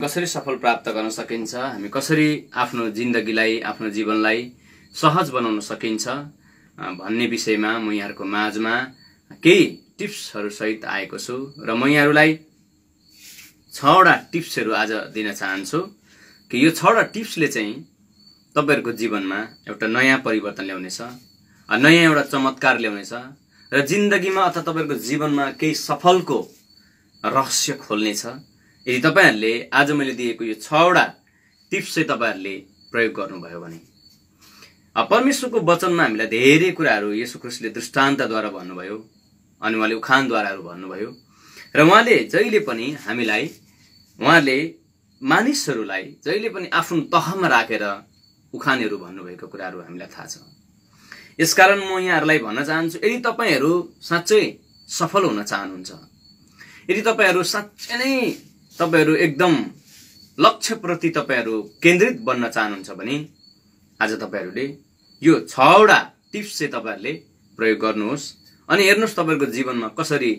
कसरी सफल प्राप्त गर्न सकिन्छ, हामी कसरी आफ्नो जिन्दगीलाई आफ्नो जीवनलाई सहज बनाउन सकिन्छ भन्ने विषयमा म यहाँहरुको माझमा केही टिप्सहरु सहित आएको छु र म यहाँहरुलाई 6 वटा टिप्सहरु आज दिन चाहन्छु कि यो 6 वटा टिप्सले चाहिँ तपाईहरुको जीवनमा एउटा नयाँ परिवर्तन ल्याउनेछ, नयाँ एउटा चमत्कार ल्याउनेछ र जिन्दगीमा अथवा तपाईहरुको जीवनमा केही सफलको रहस्य खोल्नेछ। यदि तपाईहरुले आज मैले दिएको यो 6 वटा टिप्स चाहिँ तपाईहरुले प्रयोग गर्नुभयो भने परमेश्वरको वचनमा हामीलाई धेरै कुराहरु येशू ख्रीष्टले दृष्टान्तद्वारा भन्नुभयो अनि उहाँले उखानद्वाराहरु भन्नुभयो र उहाँले जहिले पनि हामीलाई उहाँले मानिसहरुलाई जहिले पनि आफ्नो तहमा राखेर उखानहरु भन्नुभएको कुराहरु हामीलाई थाहा छ। यसकारण म यहाँहरुलाई भन्न चाहन्छु, यदि तपाईहरु साच्चै सफल हुन चाहनुहुन्छ, यदि तपाईहरु साच्चै नै तपाईहरु एकदम लक्ष्यप्रति तपाईहरु केन्द्रित बन्न चाहनुहुन्छ भने आज तपाईहरुले यो 6 वटा टिप्स चाहिँ तपाईहरुले प्रयोग गर्नुहोस् अनि हेर्नुहोस् तपाईहरुको जीवनमा कसरी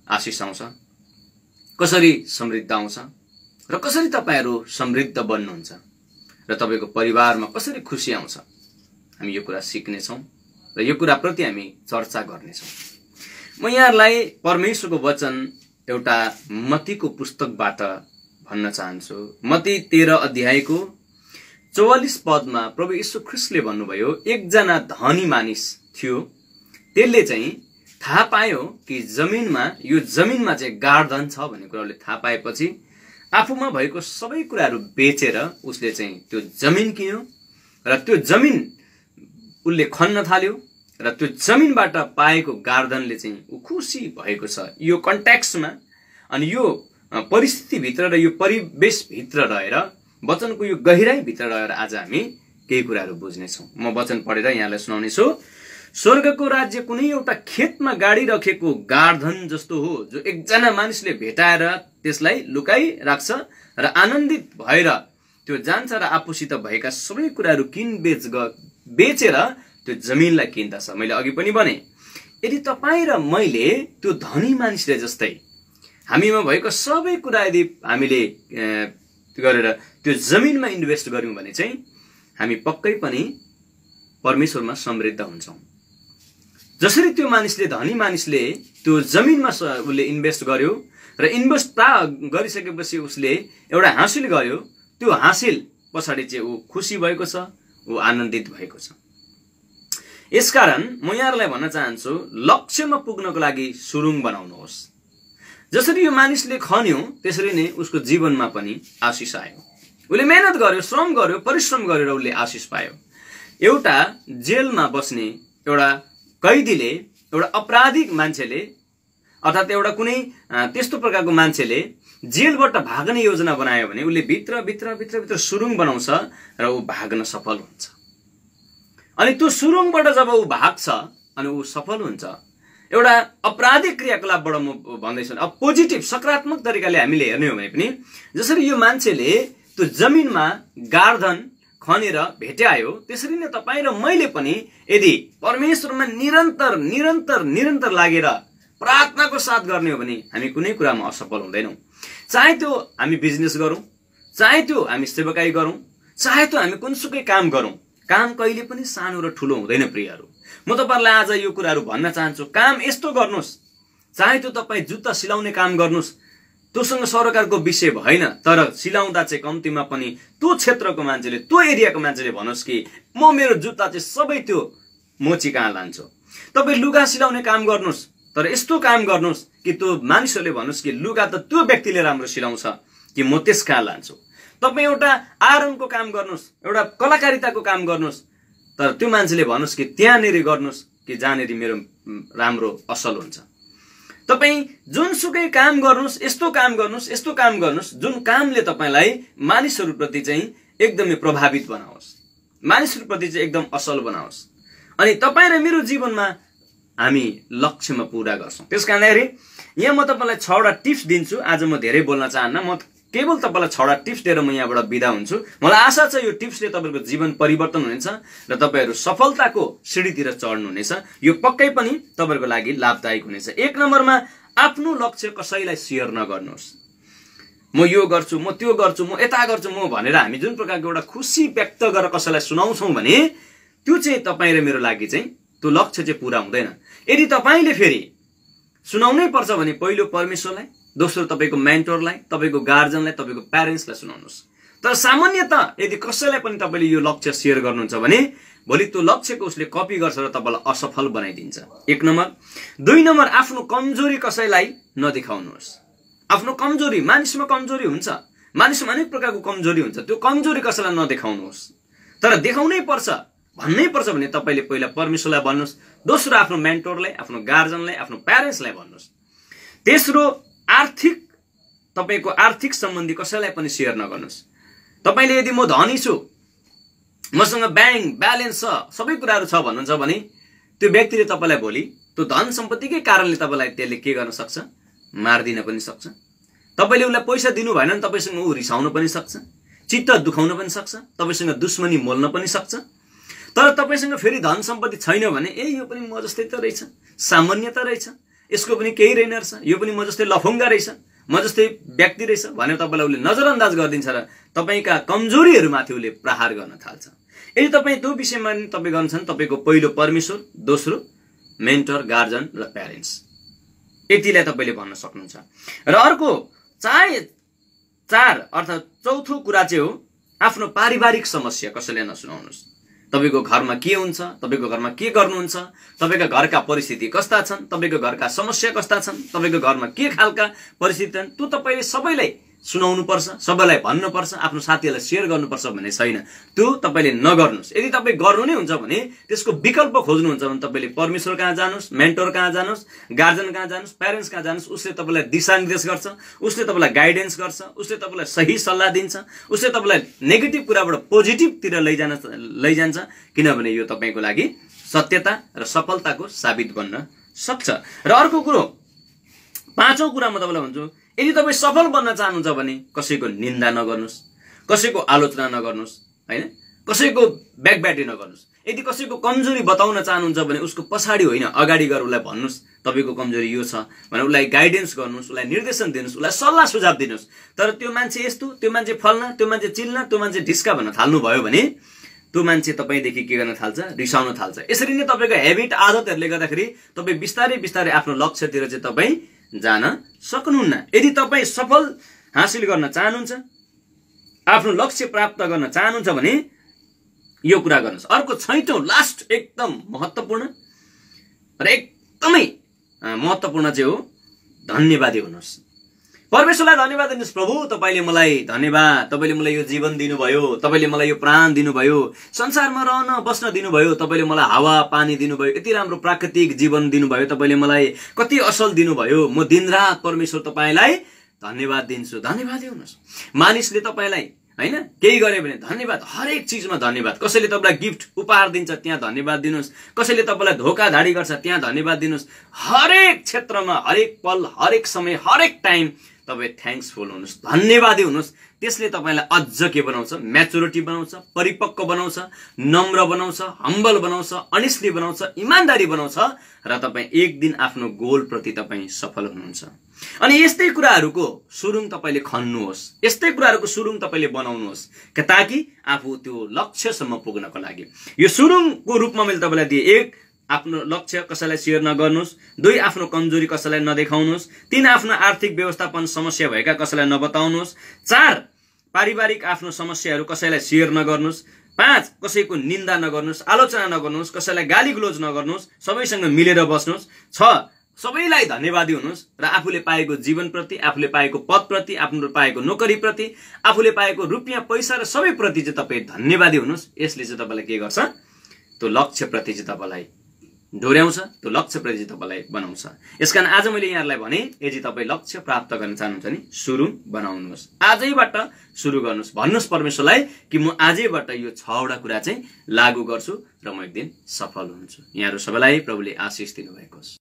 आशिष आउँछ, कसरी समृद्धि आउँछ र कसरी तपाईहरु समृद्ध बन्नुहुन्छ र तपाईको परिवारमा कसरी खुशी आउँछ। हामी यो कुरा सिक्ने छौं र यो कुरा प्रति हामी चर्चा गर्ने छौं। म यहाँहरुलाई परमेश्वरको वचन एउटा मत्तीको पुस्तकबाट भन्न चाहन्छु। मत्ती 13 अध्यायको 44 पदमा प्रभु येशू ख्रीष्टले भन्नुभयो, एकजना धनी मानिस थियो, त्यसले चाहिँ थाहा पायो कि यो जमिनमा चाहिँ गार्डन छ भन्ने कुराले थाहा पाएपछि आफूमा भएको सबै कुराहरु बेचेर उसले चाहिँ त्यो जमिन किन्यो र त्यो जमिन उसले खन्न थाल्यो र त्यो जमिनबाट पाएको गार्डनले चाहिँ उ खुशी भएको छ। यो कन्टेक्स्टमा अनि यो परिस्थिति भित्र र यो परिवेश भित्र रहेर वचनको यो गहिराई भित्र रहेर आज हामी केही कुराहरु बुझ्ने छौं। म वचन पढेर यहाँलाई सुनाउने छु। स्वर्गको राज्य कुनै एउटा खेतमा गाडी राखेको गार्डन जस्तो हो, जो एकजना मानिसले भेटाएर त्यसलाई लुकाई राख्छ र आनन्दित भएर त्यो जान्छ र आफूसित भएका सबै कुराहरु बेचेर त्यो जमिनलाई किन्दछ। मैले अघि पनि भने, यदि तपाई र मैले त्यो धनी मानिसले जस्तै हामीमा भएको सबै कुरा यदि हामीले गरेर त्यो जमिनमा इन्भेस्ट गर्यौं भने चाहिँ हामी पक्कै पनि परमेश्वरमा समृद्ध हुन्छौं। जसरी त्यो धनी मानिसले त्यो जमिनमा उसले इन्भेस्ट गर्यो र इन्भेस्ट गरिसकेपछि उसले एउटा हासिल गर्यो, त्यो हासिल पछाडी चाहिँ उ खुशी भएको छ, उ आनन्दित भएको छ। यसकारण म यहाँहरुलाई भन्न चाहन्छु, लक्ष्यमा पुग्नको लागि सुरुङ बनाउनुहोस्। जसरी यो मानिसले खन्यो त्यसरी नै उसको जीवनमा पनि आशिष आयो। उसले मेहनत गर्यो, श्रम गर्यो, परिश्रम गरेर उसले आशिष पायो। एउटा जेलमा बस्ने एउटा कैदीले, एउटा अपराधिक मान्छेले अर्थात एउटा कुनै त्यस्तो प्रकारको मान्छेले जेलबाट भाग्ने योजना बनायो भने उसले भित्र सुरुङ बनाउँछ र उ भाग्न सफल हुन्छ। अनि त्यो सुरुङबाट जब उ भाग्छ अनि उ सफल हुन्छ, एउटा अपराधिक क्रियाकलापबाट म भन्दैछु, अब पोजिटिभ सकारात्मक तरिकाले हामीले हेर्ने हो भने पनि जसरी यो मान्छेले त्यो जमिनमा गार्डन खनेर भेट्यायो त्यसरी नै तपाई र मैले पनि यदि परमेश्वरमा निरन्तर लागेर प्रार्थनाको साथ गर्ने हो भने हामी कुनै कुरामा असफल हुँदैनौं। चाहे त्यो हामी बिजनेस गरौं, चाहे त्यो हामी सेवाकाई गरौं, चाहे त्यो हामी कुनसुकै काम गरौं, काम कहिले पनि सानो र ठूलो हुँदैन। प्रियहरु, म तपाईहरुलाई आज यो कुराहरु भन्न चाहन्छु, काम यस्तो गर्नुस्, चाहे त्यो तपाई जुत्ता सिलाउने काम गर्नुस्, त्योसँग सरकारको विषय भएन, तर सिलाउँदा चाहिँ कम्तीमा पनि त्यो क्षेत्रको मान्छेले, त्यो एरियाको मान्छेले भनोस् कि म मेरो जुत्ता चाहिँ सबै त्यो मोची कहाँ लान्छु। तपाई लुगा सिलाउने काम गर्नुस्, तर यस्तो काम गर्नुस् कि त्यो मानिसहरूले भनोस् कि लुगा त त्यो व्यक्तिले राम्रो सिलाउँछ कि म त्यस कहाँ लान्छु। तपाई एउटा आयरनको काम गर्नुस्, एउटा कलाकारिताको काम गर्नुस्, तर त्यो मान्छेले भनोस् कि त्यहाँनेरि गर्नुस् कि जहाँनेरि मेरो राम्रो असल हुन्छ। तपाई जुनसुकै काम गर्नुस्, यस्तो काम गर्नुस् जुन कामले तपाईलाई मानिसहरुप्रति चाहिँ एकदमै प्रभावित बनाओस्, मानिसहरुप्रति चाहिँ एकदम असल बनाओस् अनि तपाई र मेरो जीवनमा हामी लक्ष्यमा पुरा गर्छौं। त्यसकारणले यहाँ म तपाईलाई 6 वटा टिप्स दिन्छु। आज म धेरै बोल्न चाहन्न, म केवल तपाईलाई 6 वटा टिप्स दिएर म यहाँबाट बिदा हुन्छु। मलाई आशा छ यो टिप्सले तपाईहरुको जीवन परिवर्तन हुनेछ र तपाईहरु सफलताको सिडीतिर चढ्नुहुनेछ। यो पक्कै पनि तपाईहरुको लागि लाभदायक हुनेछ। 1 नम्बरमा आफ्नो लक्ष्य कसैलाई शेयर नगर्नुहोस्। म यो गर्छु, म त्यो गर्छु, म यता गर्छु म भनेर हामी जुन प्रकारको एउटा खुसी व्यक्त गरेर कसैलाई सुनाउँछौँ भने त्यो चाहिँ तपाईँ र मेरो लागि चाहिँ त्यो लक्ष्य चाहिँ पूरा हुँदैन। यदि तपाईँले फेरि सुनाउनै पर्छ भने पहिलो परमेश्वरलाई, दोस्रो तपाईँको मेन्टरलाई, तपाईँको गार्जियनलाई, तपाईँको प्यारेन्ट्सलाई सुनाउनुहोस्। तर सामान्यतः यदि कसैलाई पनि तपाईँले यो लक्ष्य सेयर गर्नुहुन्छ भने भोलि त्यो लक्ष्यको उसले कपी गर्छ र तपाईँलाई असफल बनाइदिन्छ। 1 नम्बर। 2 नम्बर, आफ्नो कमजोरी कसैलाई नदेखाउनुहोस्। आफ्नो कमजोरी, मानिसमा कमजोरी हुन्छ, मानिसमा अनेक प्रकारको कमजोरी हुन्छ, त्यो कमजोरी कसैलाई नदेखाउनुहोस्। तर देखाउनै पर्छ, भन्नै पर्छ भने तपाईँले पहिला परमेश्वरलाई भन्नुहोस्, दोस्रो आफ्नो मेन्टरलाई, आफ्नो गार्जियनलाई, आफ्नो प्यारेन्ट्सलाई भन्नुहोस्। तेस्रो, तपाईँको आर्थिक सम्बन्धी कसैलाई पनि सेयर नगर्नुहोस्। तपाईँले यदि म धनी छु, मसँग ब्याङ्क ब्यालेन्स छ, सबै कुराहरू छ भन्नुहुन्छ भने त्यो व्यक्तिले तपाईँलाई भोलि त्यो धन सम्पत्तिकै कारणले तपाईँलाई त्यसले के गर्न सक्छ, मारिदिन पनि सक्छ। तपाईँले उसलाई पैसा दिनु भएन भने तपाईँसँग ऊ रिसाउन पनि सक्छ, चित्त दुखाउन पनि सक्छ, तपाईँसँग दुश्मनी मोल्न पनि सक्छ। तर तपाईँसँग फेरि धन सम्पत्ति छैन भने यो पनि म जस्तै त रहेछ, सामान्यता रहेछ, यसको पनि केही रहेन रहेछ, यो पनि म जस्तै लफुङ्गा रहेछ, म जस्तै व्यक्ति रहेछ भनेर तपाईँलाई उसले नजरअन्दाज गरिदिन्छ र तपाईँका कमजोरीहरूमाथि उसले प्रहार गर्न थाल्छ। यदि तपाईँ त्यो विषयमा तपाईँ गर्नुहुन्छ भने तपाईँको पहिलो परमेश्वर, दोस्रो मेन्टर, गार्जियन र प्यारेन्ट्स, यतिलाई तपाईँले भन्न सक्नुहुन्छ। र अर्को 4 अर्थात् चौथो कुरा चाहिँ हो आफ्नो पारिवारिक समस्या कसैले नसुनाउनुहोस्। तपाईँको घरमा के हुन्छ, तपाईँको घरमा के गर्नुहुन्छ, तपाईँका घरका परिस्थिति कस्ता छन्, तपाईँको घरका समस्या कस्ता छन्, तपाईँको घरमा के खालका परिस्थिति छन्, त्यो तपाईँले सबैलाई सुनाउनुपर्छ, सबैलाई भन्नुपर्छ, आफ्नो साथीहरूलाई सेयर गर्नुपर्छ भन्ने छैन। त्यो तपाईँले नगर्नुहोस्। यदि तपाईँ गर्नु नै हुन्छ भने त्यसको विकल्प खोज्नुहुन्छ भने तपाईँले परमेश्वर कहाँ जानुहोस्, मेन्टर कहाँ जानुहोस्, गार्जियन कहाँ जानुहोस्, प्यारेन्ट्स कहाँ जानुहोस्। उसले तपाईँलाई दिशानिर्देश गर्छ, उसले तपाईँलाई गाइडेन्स गर्छ, उसले तपाईँलाई सही सल्लाह दिन्छ, उसले तपाईँलाई नेगेटिभ कुराबाट पोजिटिभतिर लैजान्छ, किनभने यो तपाईँको लागि सत्यता र सफलताको साबित बन्न सक्छ। र अर्को कुरो, 5औं कुरा म तपाईँलाई भन्छु, यदि तपाईँ सफल बन्न चाहनुहुन्छ भने कसैको निन्दा नगर्नुहोस्, कसैको आलोचना नगर्नुहोस्, हैन, कसैको ब्याकब्याटी नगर्नुहोस्। यदि कसैको कमजोरी बताउन चाहनुहुन्छ भने उसको पछाडि होइन, अगाडि गएर उसलाई भन्नुहोस् तपाईँको कमजोरी यो छ भनेर उसलाई गाइडेन्स गर्नुहोस्, उसलाई निर्देशन दिनुहोस्, उसलाई सल्लाह सुझाव दिनुहोस्। तर त्यो मान्छे यस्तो, त्यो मान्छे फल्ना, त्यो मान्छे चिल्ना, त्यो मान्छे ढिस्का भन्न थाल्नुभयो भने त्यो मान्छे तपाईँदेखि के गर्न थाल्छ, रिसाउन थाल्छ। यसरी नै तपाईँको हेबिट, आदतहरूले गर्दाखेरि तपाईँ बिस्तारै बिस्तारै आफ्नो लक्ष्यतिर चाहिँ तपाईँ जान सक्नुहुन्न। यदि तपाईँ सफल हासिल गर्न चाहनुहुन्छ, आफ्नो लक्ष्य प्राप्त गर्न चाहनुहुन्छ भने यो कुरा गर्नुहोस्। अर्को 6औं लास्ट एकदम महत्त्वपूर्ण र एकदमै महत्त्वपूर्ण चाहिँ हो धन्यवादी हुनुहोस्। परमेश्वरलाई धन्यवाद दिनुहोस्। प्रभु तपाईँले मलाई धन्यवाद, तपाईँले मलाई यो जीवन दिनुभयो, तपाईँले मलाई यो प्राण दिनुभयो, संसारमा रहन बस्न दिनुभयो, तपाईँले मलाई हावा पानी दिनुभयो, यति राम्रो प्राकृतिक जीवन दिनुभयो, तपाईँले मलाई कति असल दिनुभयो। म दिनरात परमेश्वर तपाईँलाई धन्यवाद दिन्छु। धन्यवादी हुनुहोस्। मानिसले तपाईँलाई हैन केही गरे भने धन्यवाद, हरेक चिजमा धन्यवाद। कसैले तपाईँलाई गिफ्ट उपहार दिन्छ त्यहाँ धन्यवाद दिनुहोस्, कसैले तपाईँलाई धोकाधडी गर्छ त्यहाँ धन्यवाद दिनुहोस्। हरेक क्षेत्रमा, हरेक पल, हरेक समय, हरेक टाइम तपाईँ थ्याङ्क्सफुल हुनुहोस्, धन्यवादी हुनुहोस्। त्यसले तपाईँलाई अझ के बनाउँछ, म्याचुरिटी बनाउँछ, परिपक्व बनाउँछ, नम्र बनाउँछ, हम्बल बनाउँछ, अनेस्टली बनाउँछ, इमान्दारी बनाउँछ र तपाईँ एक दिन आफ्नो गोलप्रति तपाईँ सफल हुनुहुन्छ। अनि यस्तै कुराहरूको सुरुङ तपाईँले खन्नुहोस्, यस्तै कुराहरूको सुरुङ तपाईँले बनाउनुहोस् ताकि आफू त्यो लक्ष्यसम्म पुग्नको लागि। यो सुरुङको रूपमा मैले तपाईँलाई दिएँ। 1, आफ्नो लक्ष्य कसैलाई सेयर नगर्नुहोस्। 2, आफ्नो कमजोरी कसैलाई नदेखाउनुहोस्। 3, आफ्नो आर्थिक व्यवस्थापन समस्या भएका कसैलाई नबताउनुहोस्। 4, पारिवारिक आफ्नो समस्याहरू कसैलाई सेयर नगर्नुहोस्। 5, कसैको निन्दा नगर्नुहोस्, आलोचना नगर्नुहोस्, कसैलाई गाली गुलोज नगर्नुहोस्, सबैसँग मिलेर बस्नुहोस्। 6, सबैलाई धन्यवादी हुनुहोस् र आफूले पाएको जीवनप्रति, आफूले पाएको पदप्रति, आफूले पाएको नोकरीप्रति, आफूले पाएको रुपियाँ पैसा र सबैप्रति चाहिँ तपाईँ धन्यवादी हुनुहोस्। यसले चाहिँ तपाईँलाई के गर्छ, त्यो लक्ष्यप्रति चाहिँ तपाईँलाई डोर्याउँछ, त्यो लक्ष्यप्रति चाहिँ तपाईँलाई बनाउँछ। यसकारण आज मैले यहाँहरूलाई भने यदि तपाईँ लक्ष्य प्राप्त गर्न चाहनुहुन्छ भने सुरु बनाउनुहोस्, आजैबाट सुरु गर्नुहोस्। भन्नुहोस् परमेश्वरलाई कि म आजैबाट यो 6वटा कुरा चाहिँ लागू गर्छु र म एक दिन सफल हुन्छु। यहाँहरू सबैलाई प्रभुले आशिष दिनुभएको छ।